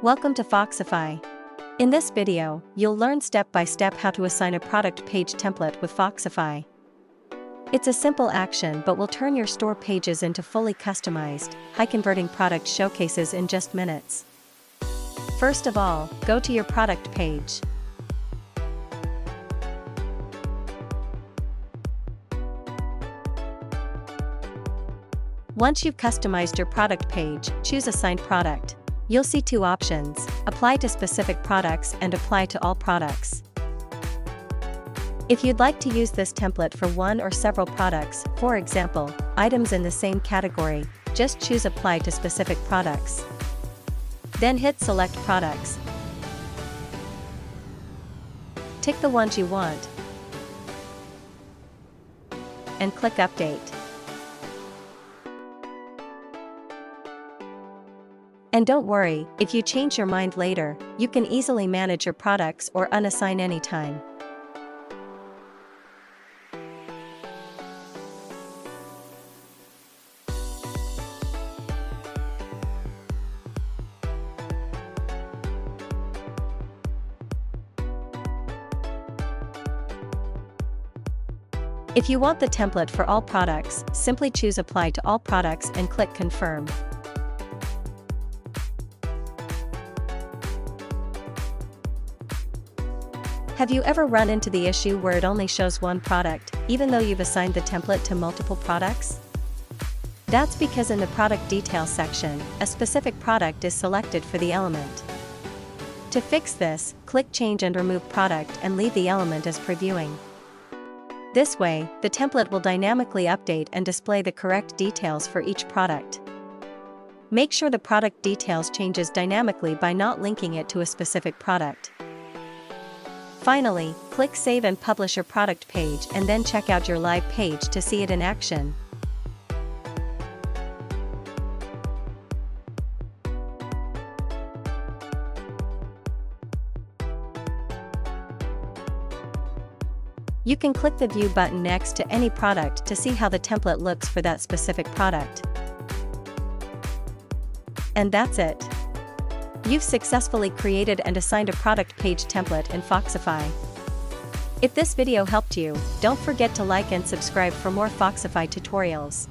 Welcome to Foxify. In this video, you'll learn step-by-step how to assign a product page template with Foxify. It's a simple action but will turn your store pages into fully customized, high-converting product showcases in just minutes. First of all, go to your product page. Once you've customized your product page, choose Assign Product. You'll see two options: Apply to specific products and Apply to all products. If you'd like to use this template for one or several products, for example, items in the same category, just choose Apply to specific products. Then hit Select Products. Tick the ones you want and click Update. And don't worry, if you change your mind later, you can easily manage your products or unassign anytime. If you want the template for all products, simply choose Apply to all products and click Confirm. Have you ever run into the issue where it only shows one product, even though you've assigned the template to multiple products? That's because in the product details section, a specific product is selected for the element. To fix this, click Change and Remove Product and leave the element as previewing. This way, the template will dynamically update and display the correct details for each product. Make sure the product details changes dynamically by not linking it to a specific product. Finally, click Save and publish your product page and then check out your live page to see it in action. You can click the View button next to any product to see how the template looks for that specific product. And that's it. You've successfully created and assigned a product page template in Foxify. If this video helped you, don't forget to like and subscribe for more Foxify tutorials.